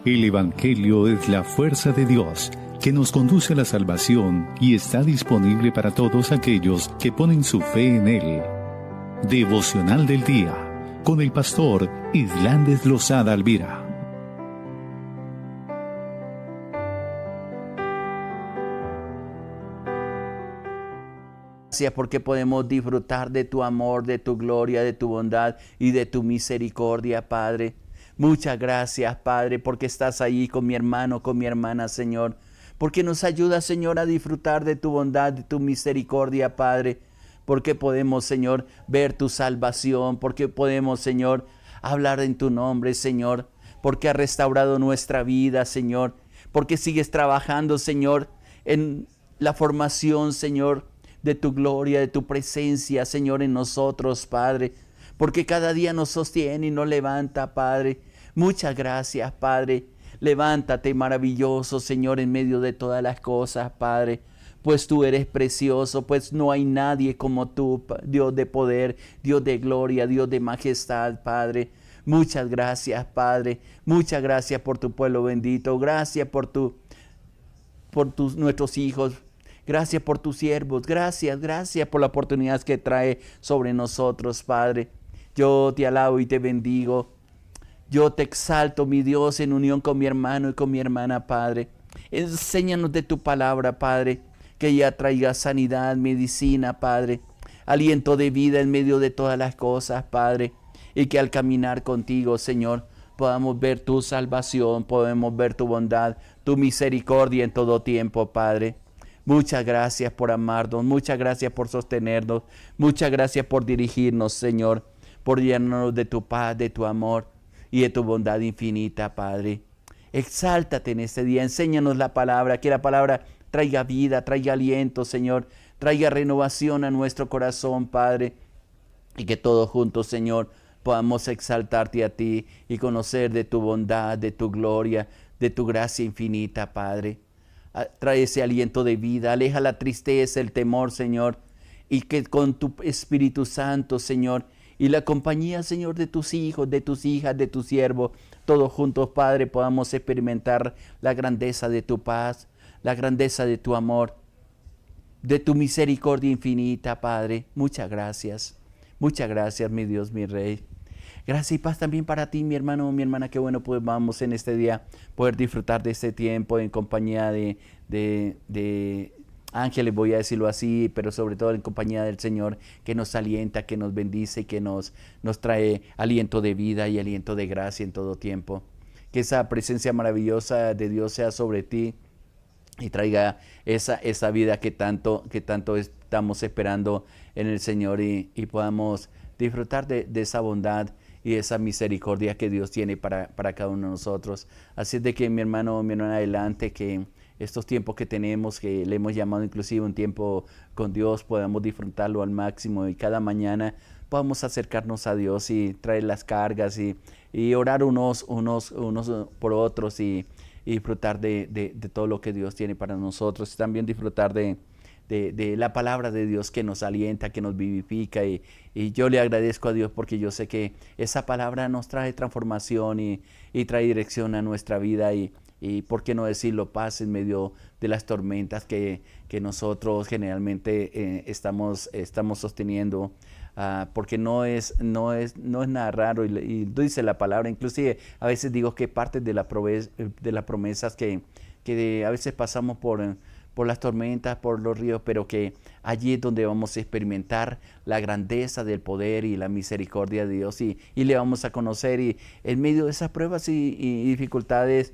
El Evangelio es la fuerza de Dios que nos conduce a la salvación y está disponible para todos aquellos que ponen su fe en Él. Devocional del Día, con el pastor Islandes Lozada Alvira. Gracias porque podemos disfrutar de tu amor, de tu gloria, de tu bondad y de tu misericordia, Padre. Muchas gracias, Padre, porque estás ahí con mi hermano, con mi hermana, Señor. Porque nos ayudas, Señor, a disfrutar de tu bondad, de tu misericordia, Padre. Porque podemos, Señor, ver tu salvación. Porque podemos, Señor, hablar en tu nombre, Señor. Porque has restaurado nuestra vida, Señor. Porque sigues trabajando, Señor, en la formación, Señor, de tu gloria, de tu presencia, Señor, en nosotros, Padre. Porque cada día nos sostiene y nos levanta, Padre. Muchas gracias, Padre. Levántate, maravilloso, Señor, en medio de todas las cosas, Padre. Pues tú eres precioso, pues no hay nadie como tú, Dios de poder, Dios de gloria, Dios de majestad, Padre. Muchas gracias, Padre. Muchas gracias por tu pueblo bendito. Gracias por nuestros hijos. Gracias por tus siervos. Gracias por la oportunidad que trae sobre nosotros, Padre. Yo te alabo y te bendigo. Yo te exalto, mi Dios, en unión con mi hermano y con mi hermana, Padre. Enséñanos de tu palabra, Padre, que ella traiga sanidad, medicina, Padre. Aliento de vida en medio de todas las cosas, Padre. Y que al caminar contigo, Señor, podamos ver tu salvación, podemos ver tu bondad, tu misericordia en todo tiempo, Padre. Muchas gracias por amarnos, muchas gracias por sostenernos, muchas gracias por dirigirnos, Señor, por llenarnos de tu paz, de tu amor y de tu bondad infinita, Padre. Exáltate en este día, enséñanos la palabra, que la palabra traiga vida, traiga aliento, Señor, traiga renovación a nuestro corazón, Padre, y que todos juntos, Señor, podamos exaltarte a ti y conocer de tu bondad, de tu gloria, de tu gracia infinita, Padre. Trae ese aliento de vida, aleja la tristeza, el temor, Señor, y que con tu Espíritu Santo, Señor, y la compañía, Señor, de tus hijos, de tus hijas, de tus siervos, todos juntos, Padre, podamos experimentar la grandeza de tu paz, la grandeza de tu amor, de tu misericordia infinita, Padre. Muchas gracias, mi Dios, mi Rey. Gracias y paz también para ti, mi hermano, mi hermana. Qué bueno, pues vamos en este día poder disfrutar de este tiempo en compañía de ángeles, voy a decirlo así, pero sobre todo en compañía del Señor, que nos alienta, que nos bendice y que nos trae aliento de vida y aliento de gracia en todo tiempo. Que esa presencia maravillosa de Dios sea sobre ti y traiga esa vida que tanto estamos esperando en el Señor y podamos disfrutar de esa bondad y esa misericordia que Dios tiene para cada uno de nosotros. Así es de que mi hermano, mi hermana, adelante, que estos tiempos que tenemos, que le hemos llamado inclusive un tiempo con Dios, podamos disfrutarlo al máximo y cada mañana podamos acercarnos a Dios y traer las cargas y orar unos por otros y disfrutar de todo lo que Dios tiene para nosotros y también disfrutar de la palabra de Dios que nos alienta, que nos vivifica y yo le agradezco a Dios porque yo sé que esa palabra nos trae transformación y trae dirección a nuestra vida y por qué no decirlo, paz en medio de las tormentas que nosotros generalmente estamos sosteniendo, porque no es nada raro y dice la palabra. Inclusive a veces digo que parte de las promesas que a veces pasamos por las tormentas, por los ríos, pero que allí es donde vamos a experimentar la grandeza del poder y la misericordia de Dios y le vamos a conocer y en medio de esas pruebas y dificultades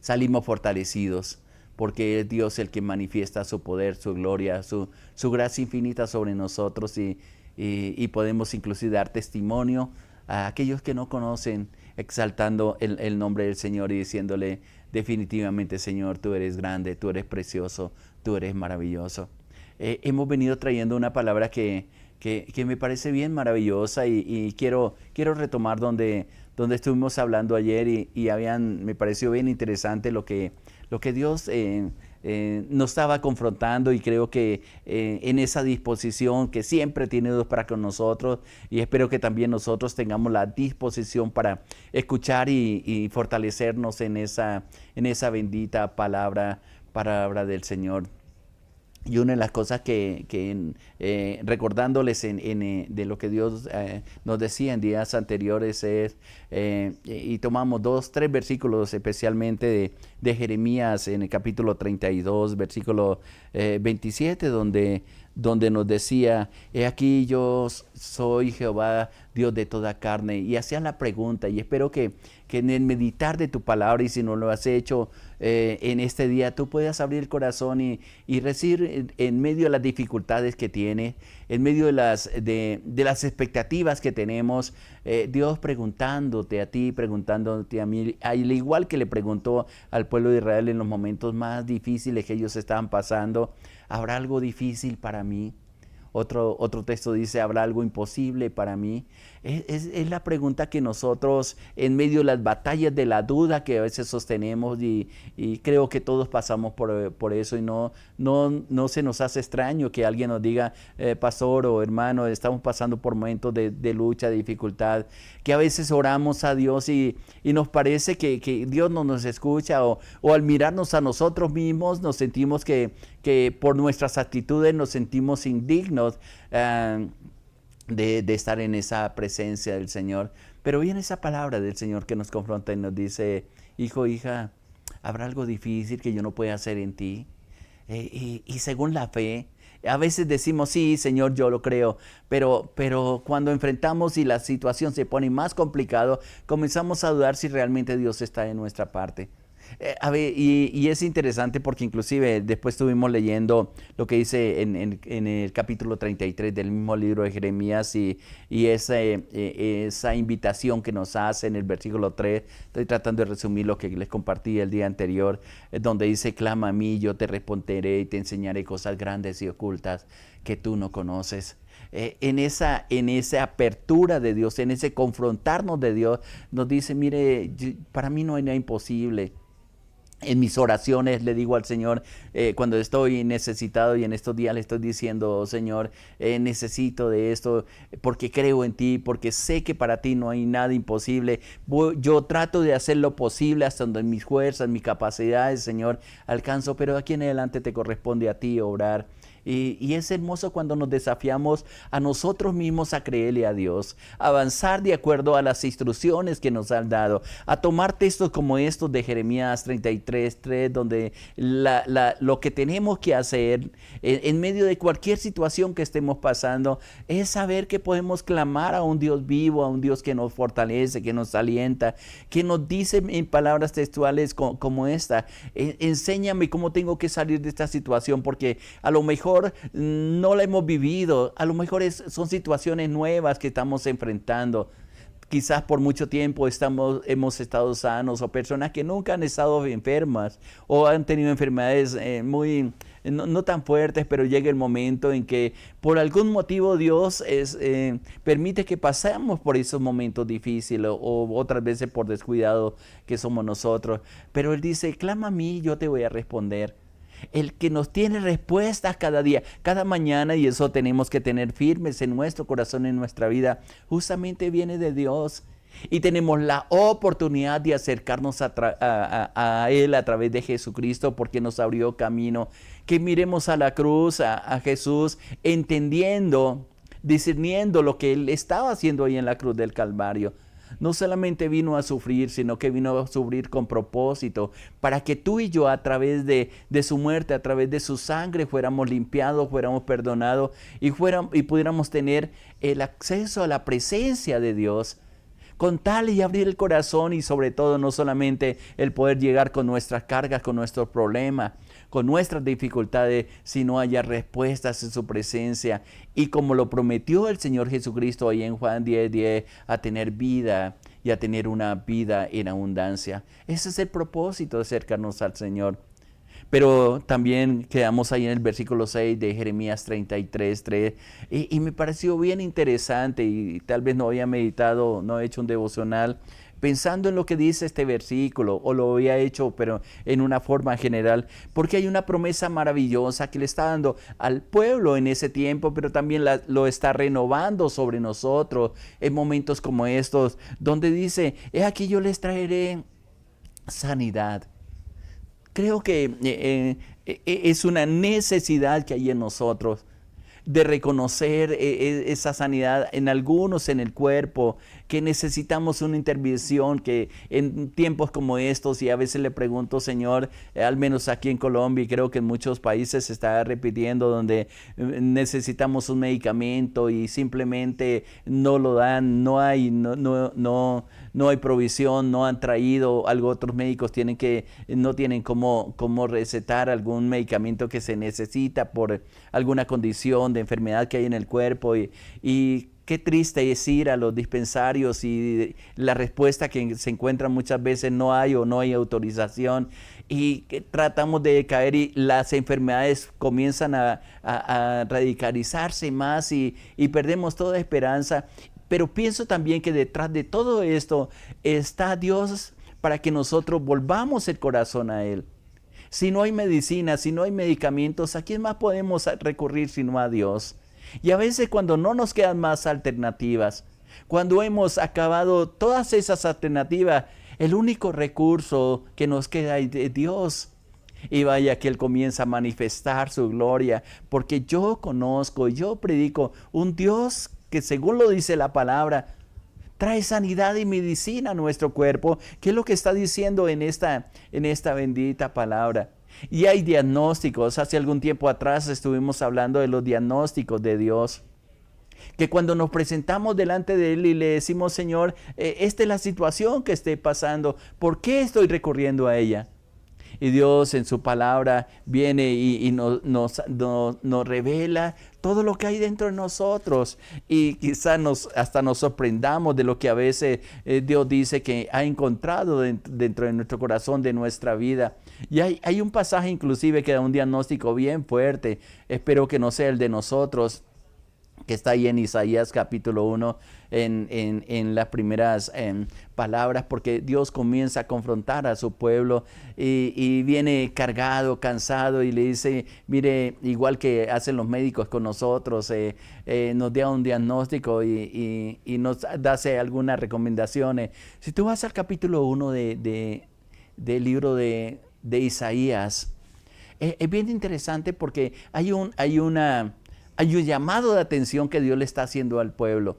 salimos fortalecidos porque es Dios el que manifiesta su poder, su gloria, su gracia infinita sobre nosotros y podemos inclusive dar testimonio a aquellos que no conocen, exaltando el nombre del Señor y diciéndole definitivamente, Señor, tú eres grande, tú eres precioso, tú eres maravilloso. Hemos venido trayendo una palabra que me parece bien maravillosa y quiero retomar donde estuvimos hablando ayer y me pareció bien interesante lo que Dios nos estaba confrontando, y creo que en esa disposición que siempre tiene Dios para con nosotros, y espero que también nosotros tengamos la disposición para escuchar y fortalecernos en esa bendita palabra del Señor. Y una de las cosas recordándoles de lo que Dios nos decía en días anteriores es, y tomamos 3 versículos especialmente de Jeremías en el capítulo 32, versículo 27, donde nos decía: he aquí yo soy Jehová, Dios de toda carne. Y hacía la pregunta, y espero que en el meditar de tu palabra, y si no lo has hecho en este día, tú puedas abrir el corazón y recibir en medio de las dificultades que tiene, en medio de las expectativas que tenemos, Dios preguntándote a ti, preguntándote a mí, al igual que le preguntó al pueblo de Israel en los momentos más difíciles que ellos estaban pasando: ¿habrá algo difícil para mí? Otro texto dice: ¿habrá algo imposible para mí? Es la pregunta que nosotros, en medio de las batallas de la duda que a veces sostenemos, y creo que todos pasamos por eso, y no se nos hace extraño que alguien nos diga: pastor o hermano, estamos pasando por momentos de lucha, de dificultad, que a veces oramos a Dios y nos parece que Dios no nos escucha, o al mirarnos a nosotros mismos nos sentimos que por nuestras actitudes nos sentimos indignos de estar en esa presencia del Señor. Pero viene esa palabra del Señor que nos confronta y nos dice: hijo, hija, ¿habrá algo difícil que yo no pueda hacer en ti? Y según la fe, a veces decimos: sí, Señor, yo lo creo, pero cuando enfrentamos y la situación se pone más complicado, comenzamos a dudar si realmente Dios está en nuestra parte. A ver, y es interesante porque inclusive después estuvimos leyendo lo que dice en el capítulo 33 del mismo libro de Jeremías, y esa invitación que nos hace en el versículo 3. Estoy tratando de resumir lo que les compartí el día anterior, donde dice: clama a mí, yo te responderé y te enseñaré cosas grandes y ocultas que tú no conoces. En esa apertura de Dios, en ese confrontarnos de Dios, nos dice: mire, para mí no hay nada imposible. En mis oraciones le digo al Señor, cuando estoy necesitado, y en estos días le estoy diciendo: oh, Señor, necesito de esto, porque creo en ti, porque sé que para ti no hay nada imposible. Yo trato de hacer lo posible hasta donde mis fuerzas, mis capacidades, Señor, alcanzo, pero aquí en adelante te corresponde a ti obrar. Y es hermoso cuando nos desafiamos a nosotros mismos a creerle a Dios, a avanzar de acuerdo a las instrucciones que nos han dado, a tomar textos como estos de Jeremías 33:3, donde lo que tenemos que hacer en medio de cualquier situación que estemos pasando es saber que podemos clamar a un Dios vivo, a un Dios que nos fortalece, que nos alienta, que nos dice en palabras textuales como esta: enséñame cómo tengo que salir de esta situación, porque a lo mejor no la hemos vivido, a lo mejor son situaciones nuevas que estamos enfrentando. Quizás por mucho tiempo hemos estado sanos, o personas que nunca han estado enfermas o han tenido enfermedades no tan fuertes, pero llega el momento en que por algún motivo Dios permite que pasemos por esos momentos difíciles, o otras veces por descuidado que somos nosotros. Pero Él dice: clama a mí, yo te voy a responder. El que nos tiene respuestas cada día, cada mañana, y eso tenemos que tener firmes en nuestro corazón, en nuestra vida, justamente viene de Dios. Y tenemos la oportunidad de acercarnos a Él a través de Jesucristo, porque nos abrió camino. Que miremos a la cruz, a Jesús, entendiendo, discerniendo lo que Él estaba haciendo ahí en la cruz del Calvario. No solamente vino a sufrir, sino que vino a sufrir con propósito, para que tú y yo, a través de su muerte, a través de su sangre, fuéramos limpiados, fuéramos perdonados y pudiéramos tener el acceso a la presencia de Dios. Contarle y abrir el corazón, y sobre todo no solamente el poder llegar con nuestras cargas, con nuestros problemas, con nuestras dificultades, sino hallar respuestas en su presencia. Y como lo prometió el Señor Jesucristo ahí en Juan 10:10, a tener vida, y a tener una vida en abundancia. Ese es el propósito de acercarnos al Señor. Pero también quedamos ahí en el versículo 6 de Jeremías 33:3, y me pareció bien interesante, y tal vez no había meditado, no he hecho un devocional, pensando en lo que dice este versículo, o lo había hecho, pero en una forma general, porque hay una promesa maravillosa que le está dando al pueblo en ese tiempo, pero también lo está renovando sobre nosotros en momentos como estos, donde dice, he aquí yo les traeré sanidad. Creo que es una necesidad que hay en nosotros de reconocer esa sanidad en algunos en el cuerpo, que necesitamos una intervención, que en tiempos como estos, y a veces le pregunto, Señor, al menos aquí en Colombia, y creo que en muchos países se está repitiendo, donde necesitamos un medicamento y simplemente no lo dan, no hay provisión, no han traído algo, otros médicos no tienen cómo recetar algún medicamento que se necesita por alguna condición de enfermedad que hay en el cuerpo, y qué triste es ir a los dispensarios y la respuesta que se encuentra muchas veces no hay autorización, y que tratamos de caer y las enfermedades comienzan a radicalizarse más y perdemos toda esperanza. Pero pienso también que detrás de todo esto está Dios para que nosotros volvamos el corazón a Él. Si no hay medicina, si no hay medicamentos, ¿a quién más podemos recurrir sino a Dios? Y a veces cuando no nos quedan más alternativas, cuando hemos acabado todas esas alternativas, el único recurso que nos queda es de Dios. Y vaya que Él comienza a manifestar su gloria, porque yo conozco, yo predico un Dios que, según lo dice la palabra, trae sanidad y medicina a nuestro cuerpo, que es lo que está diciendo en esta bendita palabra. Y hay diagnósticos. Hace algún tiempo atrás estuvimos hablando de los diagnósticos de Dios, que cuando nos presentamos delante de Él y le decimos, Señor, esta es la situación que esté pasando, ¿por qué estoy recurriendo a ella? Y Dios en su palabra viene y nos revela todo lo que hay dentro de nosotros. Y quizás hasta nos sorprendamos de lo que a veces Dios dice que ha encontrado dentro de nuestro corazón, de nuestra vida. Y hay un pasaje inclusive que da un diagnóstico bien fuerte. Espero que no sea el de nosotros, que está ahí en Isaías capítulo 1, en las primeras palabras, porque Dios comienza a confrontar a su pueblo y viene cargado, cansado, y le dice, mire, igual que hacen los médicos con nosotros, nos da un diagnóstico y nos hace algunas recomendaciones. Si tú vas al capítulo 1 del libro de Isaías, es bien interesante porque hay un llamado de atención que Dios le está haciendo al pueblo.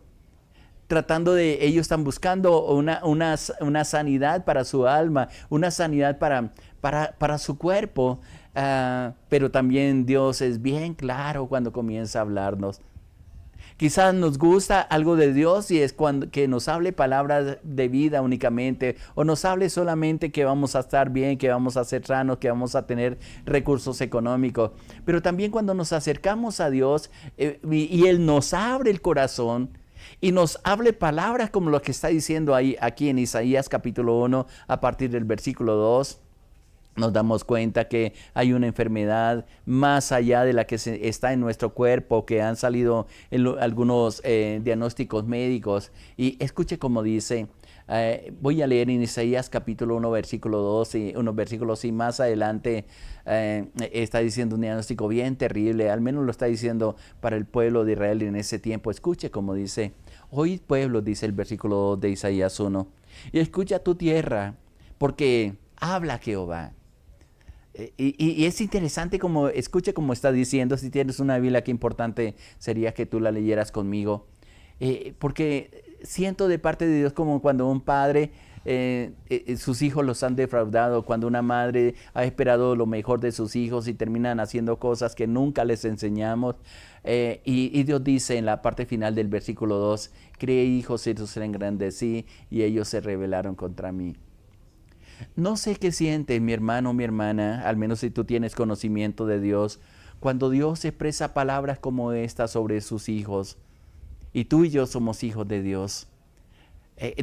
Ellos están buscando una sanidad para su alma, una sanidad para su cuerpo. Pero también Dios es bien claro cuando comienza a hablarnos. Quizás nos gusta algo de Dios y es que nos hable palabras de vida únicamente, o nos hable solamente que vamos a estar bien, que vamos a ser sanos, que vamos a tener recursos económicos. Pero también cuando nos acercamos a Dios y Él nos abre el corazón y nos hable palabras como lo que está diciendo aquí en Isaías capítulo 1 a partir del versículo 2. Nos damos cuenta que hay una enfermedad más allá de la que está en nuestro cuerpo, que han salido algunos diagnósticos médicos. Y escuche cómo dice, voy a leer en Isaías capítulo 1, versículo 2, y unos versículos y más adelante está diciendo un diagnóstico bien terrible, al menos lo está diciendo para el pueblo de Israel en ese tiempo. Escuche cómo dice, oíd pueblo, dice el versículo 2 de Isaías 1, y escucha tu tierra, porque habla Jehová. Y es interesante como, escuche cómo está diciendo. Si tienes una Biblia, qué importante sería que tú la leyeras conmigo. Porque siento de parte de Dios como cuando un padre, sus hijos los han defraudado, cuando una madre ha esperado lo mejor de sus hijos y terminan haciendo cosas que nunca les enseñamos. Y Dios dice en la parte final del versículo 2, crié hijos y los engrandecí y ellos se rebelaron contra mí. No sé qué siente mi hermano, mi hermana, al menos si tú tienes conocimiento de Dios, cuando Dios expresa palabras como esta sobre sus hijos. Y tú y yo somos hijos de Dios.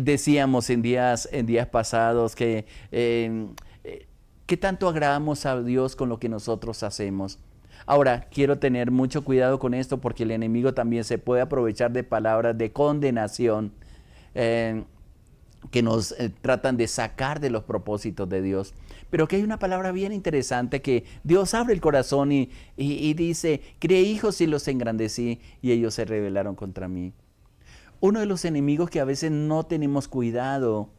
Decíamos en días pasados que tanto agradamos a Dios con lo que nosotros hacemos. Ahora, quiero tener mucho cuidado con esto porque el enemigo también se puede aprovechar de palabras de condenación. que nos tratan de sacar de los propósitos de Dios. Pero que hay una palabra bien interesante que Dios abre el corazón y dice, crié hijos y los engrandecí y ellos se rebelaron contra mí. Uno de los enemigos que a veces no tenemos cuidado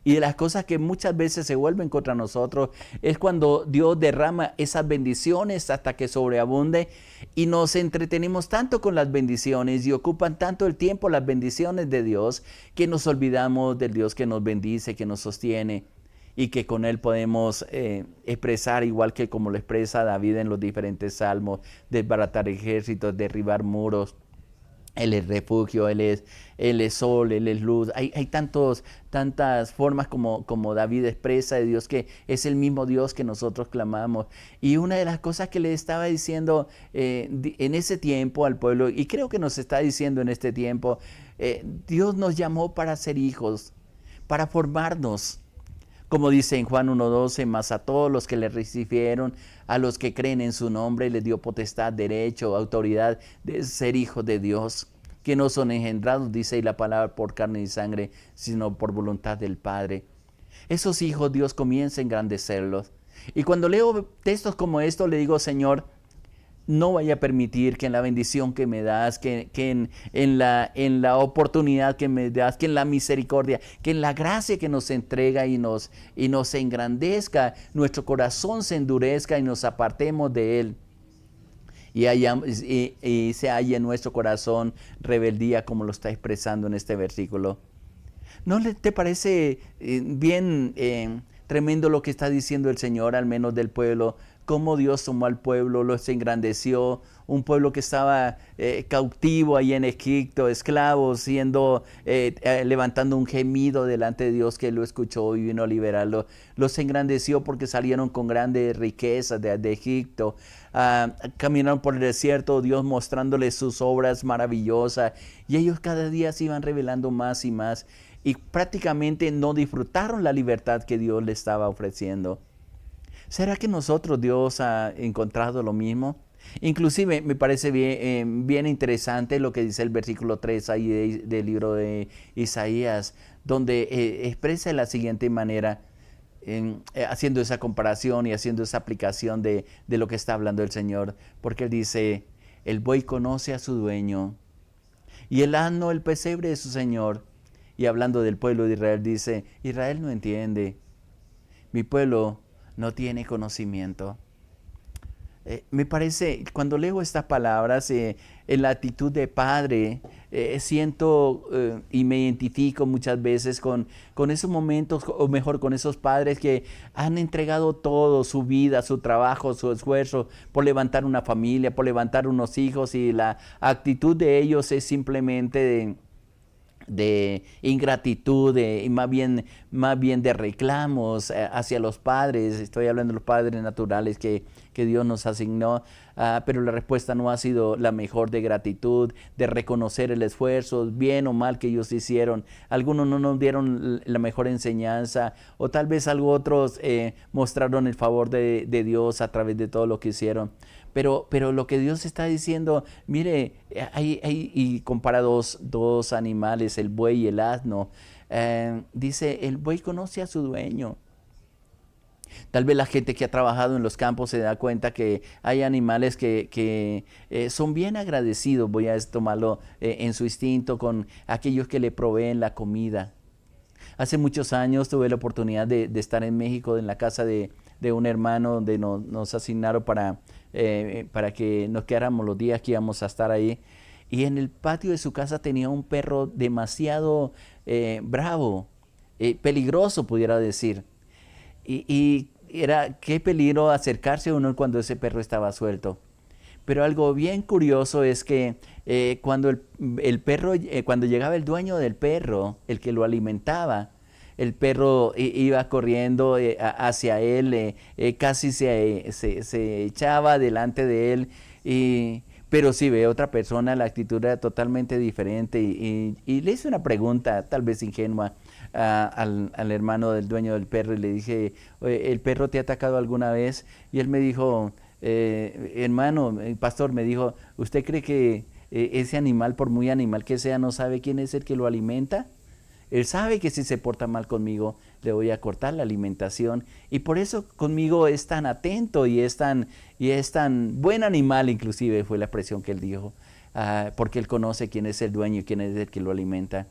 y de las cosas que muchas veces se vuelven contra nosotros es cuando Dios derrama esas bendiciones hasta que sobreabunde y nos entretenemos tanto con las bendiciones y ocupan tanto el tiempo las bendiciones de Dios que nos olvidamos del Dios que nos bendice, que nos sostiene y que con Él podemos expresar igual que como lo expresa David en los diferentes salmos, desbaratar ejércitos, derribar muros. Él es refugio, Él es sol, Él es luz. Hay tantas formas como David expresa de Dios, que es el mismo Dios que nosotros clamamos. Y una de las cosas que le estaba diciendo en ese tiempo al pueblo, y creo que nos está diciendo en este tiempo, Dios nos llamó para ser hijos, para formarnos. Como dice en Juan 1:12, mas a todos los que le recibieron, a los que creen en su nombre, les dio potestad, derecho, autoridad de ser hijos de Dios, que no son engendrados, dice la palabra, por carne y sangre, sino por voluntad del Padre. Esos hijos Dios comienza a engrandecerlos. Y cuando leo textos como estos, le digo, Señor, no vaya a permitir que en la bendición que me das, que en la oportunidad que me das, que en la misericordia, que en la gracia que nos entrega y nos engrandezca, nuestro corazón se endurezca y nos apartemos de Él. Y se halla en nuestro corazón rebeldía, como lo está expresando en este versículo. ¿No te parece bien tremendo lo que está diciendo el Señor, al menos del pueblo? Cómo Dios tomó al pueblo, los engrandeció, un pueblo que estaba cautivo ahí en Egipto, esclavo, levantando un gemido delante de Dios, que lo escuchó y vino a liberarlo. Los engrandeció porque salieron con grandes riquezas de Egipto. Caminaron por el desierto, Dios mostrándoles sus obras maravillosas, y ellos cada día se iban revelando más y más, y prácticamente no disfrutaron la libertad que Dios les estaba ofreciendo. ¿Será que nosotros Dios ha encontrado lo mismo? Inclusive me parece bien interesante lo que dice el versículo 3 ahí del libro de Isaías, donde expresa de la siguiente manera, haciendo esa comparación y haciendo esa aplicación de lo que está hablando el Señor, porque Él dice, el buey conoce a su dueño y el asno el pesebre de su Señor. Y hablando del pueblo de Israel dice, Israel no entiende, mi pueblo no tiene conocimiento. Me parece, cuando leo estas palabras, en la actitud de padre, siento y me identifico muchas veces con esos momentos, o mejor, con esos padres que han entregado todo, su vida, su trabajo, su esfuerzo, por levantar una familia, por levantar unos hijos, y la actitud de ellos es simplemente de ingratitud, y más bien de reclamos hacia los padres. Estoy hablando de los padres naturales que Dios nos asignó, pero la respuesta no ha sido la mejor, de gratitud, de reconocer el esfuerzo, bien o mal, que ellos hicieron. Algunos no nos dieron la mejor enseñanza, o tal vez otros mostraron el favor de Dios a través de todo lo que hicieron. Pero lo que Dios está diciendo, mire, y compara dos animales, el buey y el asno. Dice, el buey conoce a su dueño. Tal vez la gente que ha trabajado en los campos se da cuenta que hay animales que son bien agradecidos, voy a tomarlo en su instinto, con aquellos que le proveen la comida. Hace muchos años tuve la oportunidad de estar en México, en la casa de un hermano, donde nos asignaron para que nos quedáramos los días que íbamos a estar ahí. Y en el patio de su casa tenía un perro demasiado bravo, peligroso, pudiera decir. Y era qué peligro acercarse a uno cuando ese perro estaba suelto. Pero algo bien curioso es que cuando el perro, cuando llegaba el dueño del perro, el que lo alimentaba, el perro iba corriendo hacia él, casi se echaba delante de él, pero si ve otra persona, la actitud era totalmente diferente, y le hice una pregunta, tal vez ingenua, al hermano del dueño del perro, y le dije, ¿el perro te ha atacado alguna vez? Y él me dijo, hermano, el pastor me dijo, ¿usted cree que ese animal, por muy animal que sea, no sabe quién es el que lo alimenta? Él sabe que si se porta mal conmigo, le voy a cortar la alimentación. Y por eso conmigo es tan atento y es tan buen animal, inclusive fue la expresión que él dijo. Porque él conoce quién es el dueño y quién es el que lo alimenta.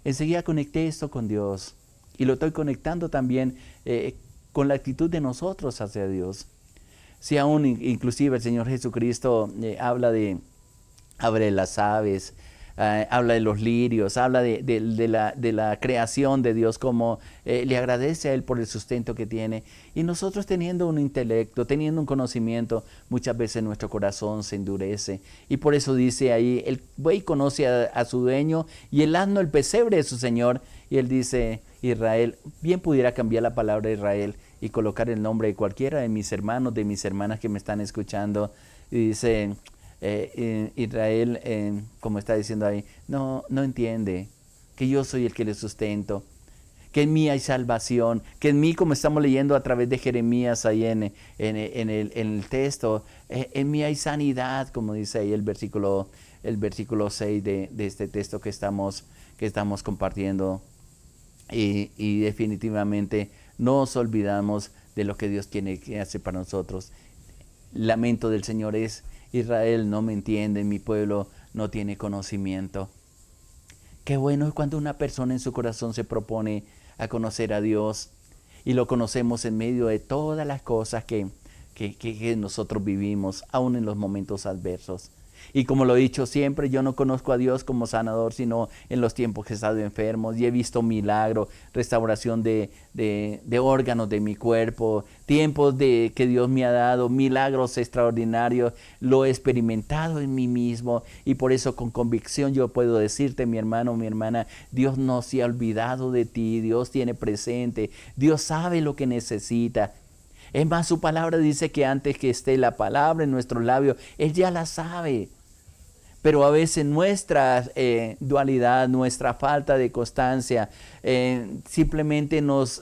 Enseguida conecté esto con Dios. Y lo estoy conectando también con la actitud de nosotros hacia Dios. Si aún inclusive el Señor Jesucristo habla de las aves, habla de los lirios, habla de la creación de Dios, como le agradece a Él por el sustento que tiene. Y nosotros teniendo un intelecto, teniendo un conocimiento, muchas veces nuestro corazón se endurece. Y por eso dice ahí, el buey conoce a su dueño y el asno el pesebre de su señor. Y Él dice, Israel, bien pudiera cambiar la palabra Israel y colocar el nombre de cualquiera de mis hermanos, de mis hermanas que me están escuchando. Y dice, Israel, como está diciendo ahí, no entiende que yo soy el que le sustento, que en mí hay salvación, que en mí, como estamos leyendo a través de Jeremías ahí en el texto, en mí hay sanidad, como dice ahí el versículo 6 de este texto que estamos compartiendo. Y definitivamente no nos olvidamos de lo que Dios tiene que hacer para nosotros. El lamento del Señor es, Israel no me entiende, mi pueblo no tiene conocimiento. Qué bueno es cuando una persona en su corazón se propone a conocer a Dios y lo conocemos en medio de todas las cosas que nosotros vivimos, aún en los momentos adversos. Y como lo he dicho siempre, yo no conozco a Dios como sanador, sino en los tiempos que he estado enfermo y he visto milagros, restauración de órganos de mi cuerpo, tiempos que Dios me ha dado, milagros extraordinarios, lo he experimentado en mí mismo y por eso con convicción yo puedo decirte, mi hermano, mi hermana, Dios no se ha olvidado de ti, Dios tiene presente, Dios sabe lo que necesita. Es más, su palabra dice que antes que esté la palabra en nuestros labios, Él ya la sabe. Pero a veces nuestra dualidad, nuestra falta de constancia, simplemente nos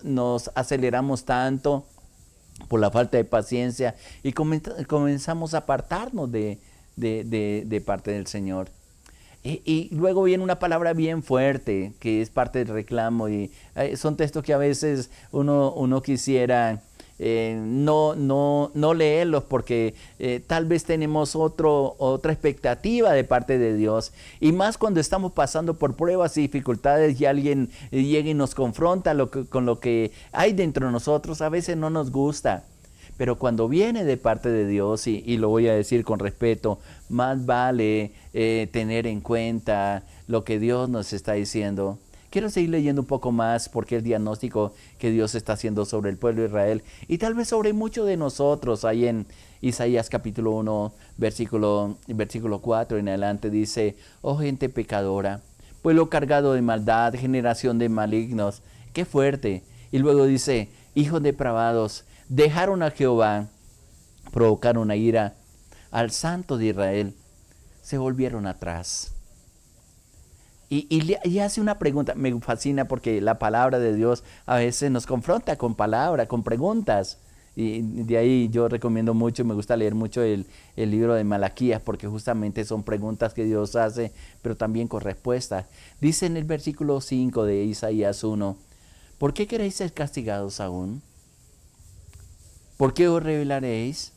aceleramos tanto por la falta de paciencia y comenzamos a apartarnos de parte del Señor. Y luego viene una palabra bien fuerte, que es parte del reclamo. Y son textos que a veces uno quisiera no leerlos porque tal vez tenemos otra expectativa de parte de Dios. Y más cuando estamos pasando por pruebas y dificultades y alguien llega y nos confronta con lo que hay dentro de nosotros, a veces no nos gusta. Pero cuando viene de parte de Dios, y lo voy a decir con respeto, más vale tener en cuenta lo que Dios nos está diciendo. Quiero seguir leyendo un poco más porque el diagnóstico que Dios está haciendo sobre el pueblo de Israel y tal vez sobre muchos de nosotros, ahí en Isaías capítulo 1, versículo 4 en adelante dice, oh gente pecadora, pueblo cargado de maldad, generación de malignos, qué fuerte. Y luego dice, hijos depravados, dejaron a Jehová, provocaron a ira al Santo de Israel, se volvieron atrás. Y hace una pregunta, me fascina porque la palabra de Dios a veces nos confronta con palabras, con preguntas. Y de ahí yo recomiendo mucho, me gusta leer mucho el libro de Malaquías porque justamente son preguntas que Dios hace, pero también con respuestas. Dice en el versículo 5 de Isaías 1, ¿por qué queréis ser castigados aún? ¿Por qué os rebeláis?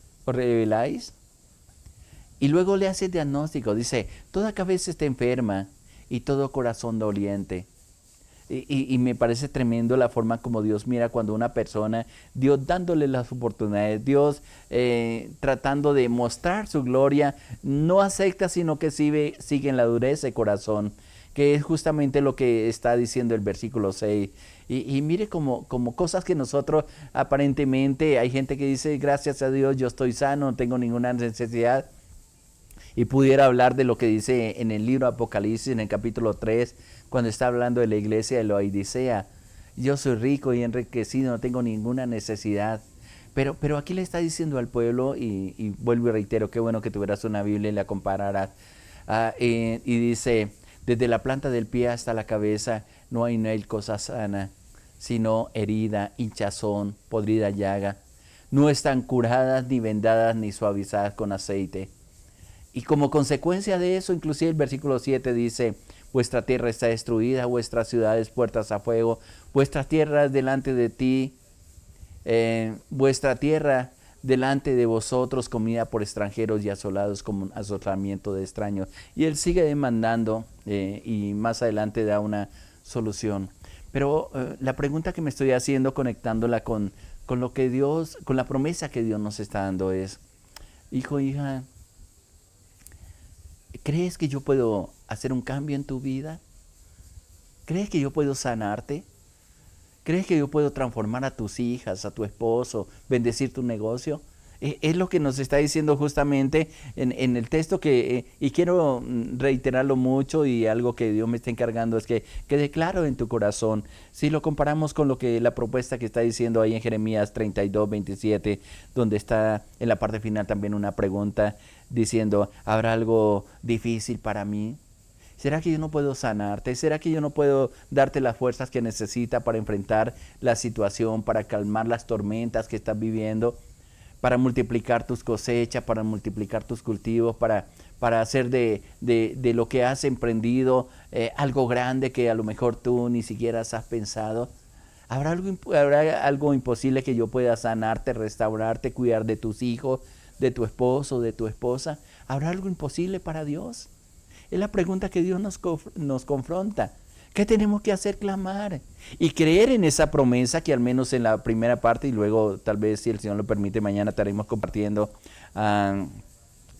Y luego le hace el diagnóstico, dice, toda cabeza está enferma y todo corazón doliente. Y me parece tremendo la forma como Dios mira cuando una persona, Dios dándole las oportunidades, Dios tratando de mostrar su gloria, no acepta sino que sigue en la dureza de corazón, que es justamente lo que está diciendo el versículo 6. Y mire como cosas que nosotros aparentemente, hay gente que dice, gracias a Dios yo estoy sano, no tengo ninguna necesidad. Y pudiera hablar de lo que dice en el libro Apocalipsis, en el capítulo 3, cuando está hablando de la iglesia de Laodicea. Yo soy rico y enriquecido, no tengo ninguna necesidad. Pero aquí le está diciendo al pueblo, y vuelvo y reitero, qué bueno que tuvieras una Biblia y la compararas. Y dice, desde la planta del pie hasta la cabeza no hay en él cosa sana, sino herida, hinchazón, podrida llaga. No están curadas, ni vendadas, ni suavizadas con aceite. Y como consecuencia de eso, inclusive el versículo 7 dice, vuestra tierra está destruida, vuestras ciudades puertas a fuego, vuestra tierra delante de ti, vuestra tierra delante de vosotros, comida por extranjeros y asolados como un asolamiento de extraños. Y él sigue demandando y más adelante da una solución. Pero la pregunta que me estoy haciendo, conectándola con lo que Dios, con la promesa que Dios nos está dando es, hijo, hija, ¿crees que yo puedo hacer un cambio en tu vida? ¿Crees que yo puedo sanarte? ¿Crees que yo puedo transformar a tus hijas, a tu esposo, bendecir tu negocio? Es lo que nos está diciendo justamente en el texto y quiero reiterarlo mucho, y algo que Dios me está encargando es que quede claro en tu corazón. Si lo comparamos con la propuesta que está diciendo ahí en Jeremías 32, 27, donde está en la parte final también una pregunta diciendo, ¿habrá algo difícil para mí? ¿Será que yo no puedo sanarte? ¿Será que yo no puedo darte las fuerzas que necesitas para enfrentar la situación, para calmar las tormentas que estás viviendo, para multiplicar tus cosechas, para multiplicar tus cultivos, para hacer de lo que has emprendido algo grande que a lo mejor tú ni siquiera has pensado? ¿Habrá algo imposible que yo pueda sanarte, restaurarte, cuidar de tus hijos, de tu esposo, de tu esposa? ¿Habrá algo imposible para Dios? Es la pregunta que Dios nos confronta. ¿Qué tenemos que hacer? Clamar y creer en esa promesa que al menos en la primera parte, y luego tal vez, si el Señor lo permite, mañana estaremos compartiendo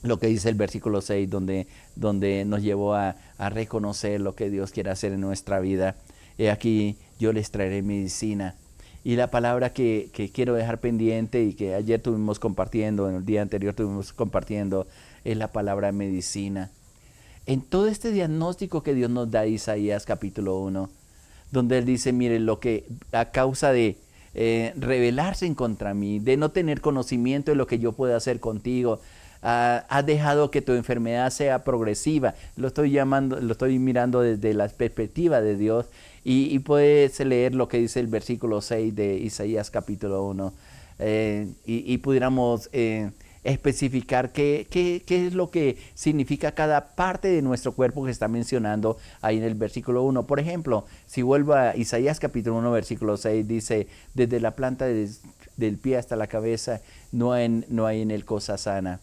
lo que dice el versículo 6, donde nos llevó a reconocer lo que Dios quiere hacer en nuestra vida. He aquí, yo les traeré medicina. Y la palabra que quiero dejar pendiente y que ayer estuvimos compartiendo, en el día anterior estuvimos compartiendo, es la palabra medicina. En todo este diagnóstico que Dios nos da, Isaías capítulo 1, donde Él dice, mire, lo que a causa de rebelarse en contra mí, de no tener conocimiento de lo que yo puedo hacer contigo, has dejado que tu enfermedad sea progresiva. Lo estoy mirando desde la perspectiva de Dios, y puedes leer lo que dice el versículo 6 de Isaías capítulo 1, y pudiéramos especificar qué es lo que significa cada parte de nuestro cuerpo que está mencionando ahí en el versículo 1. Por ejemplo, si vuelvo a Isaías capítulo 1, versículo 6, dice, desde la planta del pie hasta la cabeza no hay en él cosa sana.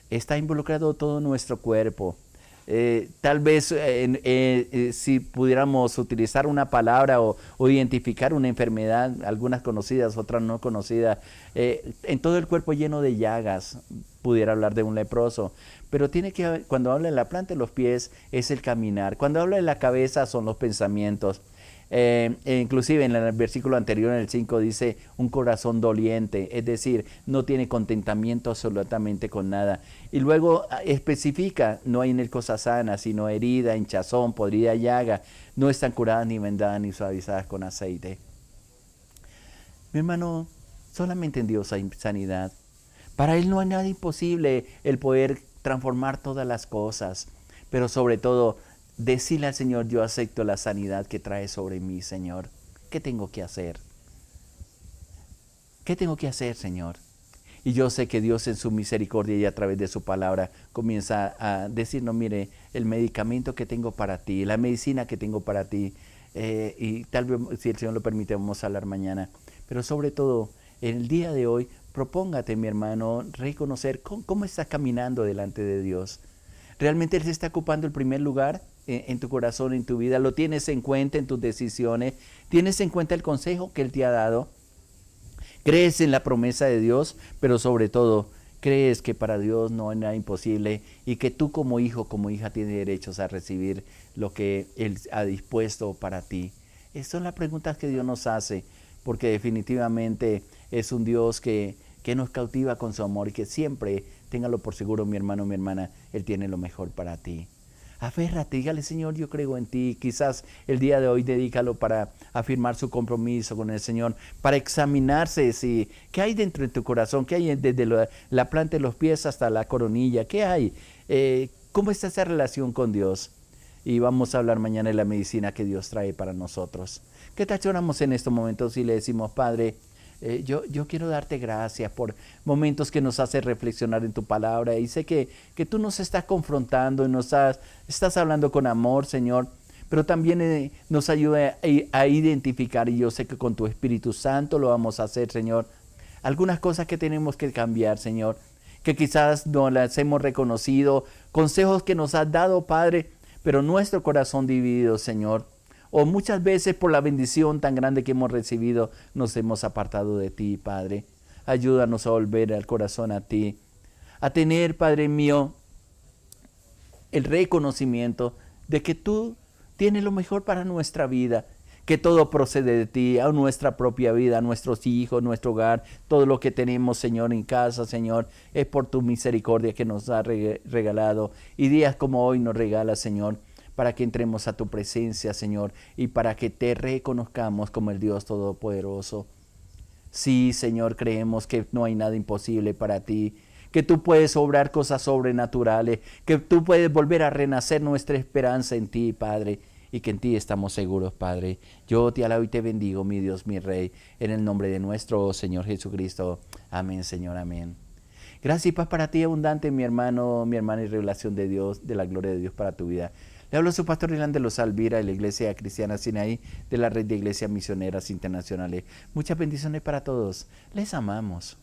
Está involucrado todo nuestro cuerpo. Tal vez si pudiéramos utilizar una palabra o identificar una enfermedad, algunas conocidas, otras no conocidas, en todo el cuerpo lleno de llagas, pudiera hablar de un leproso. Pero cuando habla de la planta de los pies es el caminar, cuando habla de la cabeza son los pensamientos. Inclusive en el versículo anterior, en el 5, dice un corazón doliente, es decir, no tiene contentamiento absolutamente con nada. Y luego especifica, no hay en él cosa sana, sino herida, hinchazón, podrida llaga, no están curadas ni vendadas ni suavizadas con aceite. Mi hermano, solamente en Dios hay sanidad. Para Él no hay nada imposible el poder transformar todas las cosas, pero sobre todo, decirle al Señor, yo acepto la sanidad que trae sobre mí, Señor. ¿Qué tengo que hacer? ¿Qué tengo que hacer, Señor? Y yo sé que Dios en su misericordia y a través de su palabra comienza a decirnos, mire, el medicamento que tengo para ti, la medicina que tengo para ti, y tal vez, si el Señor lo permite, vamos a hablar mañana. Pero sobre todo, en el día de hoy, propóngate, mi hermano, reconocer cómo estás caminando delante de Dios. ¿Realmente Él se está ocupando el primer lugar en tu corazón, en tu vida? ¿Lo tienes en cuenta en tus decisiones? ¿Tienes en cuenta el consejo que Él te ha dado? ¿Crees en la promesa de Dios? Pero sobre todo, ¿crees que para Dios no hay nada imposible y que tú como hijo, como hija, tienes derechos a recibir lo que Él ha dispuesto para ti? Esas son las preguntas que Dios nos hace, porque definitivamente es un Dios que nos cautiva con su amor y que siempre, téngalo por seguro, mi hermano, mi hermana, Él tiene lo mejor para ti. Aférrate, dígale, Señor, yo creo en ti. Quizás el día de hoy dedícalo para afirmar su compromiso con el Señor, para examinarse qué hay dentro de tu corazón, qué hay desde la planta de los pies hasta la coronilla, qué hay, cómo está esa relación con Dios. Y vamos a hablar mañana de la medicina que Dios trae para nosotros. ¿Qué tal si oramos en estos momentos y le decimos, Padre, yo quiero darte gracias por momentos que nos hace reflexionar en tu palabra, y sé que tú nos estás confrontando y estás hablando con amor, Señor, pero también nos ayuda a identificar, y yo sé que con tu Espíritu Santo lo vamos a hacer, Señor, algunas cosas que tenemos que cambiar, Señor, que quizás no las hemos reconocido, consejos que nos has dado, Padre, pero nuestro corazón dividido, Señor, o muchas veces por la bendición tan grande que hemos recibido, nos hemos apartado de ti, Padre. Ayúdanos a volver el corazón a ti, a tener, Padre mío, el reconocimiento de que tú tienes lo mejor para nuestra vida, que todo procede de ti, a nuestra propia vida, a nuestros hijos, nuestro hogar, todo lo que tenemos, Señor, en casa, Señor, es por tu misericordia que nos has regalado. Y días como hoy nos regalas, Señor, para que entremos a tu presencia, Señor, y para que te reconozcamos como el Dios Todopoderoso. Sí, Señor, creemos que no hay nada imposible para ti, que tú puedes obrar cosas sobrenaturales, que tú puedes volver a renacer nuestra esperanza en ti, Padre, y que en ti estamos seguros, Padre. Yo te alabo y te bendigo, mi Dios, mi Rey, en el nombre de nuestro Señor Jesucristo. Amén, Señor, amén. Gracias y paz para ti, abundante, mi hermano, mi hermana, y revelación de Dios, de la gloria de Dios para tu vida. Le hablo a su pastor Irán de los Alvira, de la Iglesia Cristiana Sinaí, de la Red de Iglesias Misioneras Internacionales. Muchas bendiciones para todos. Les amamos.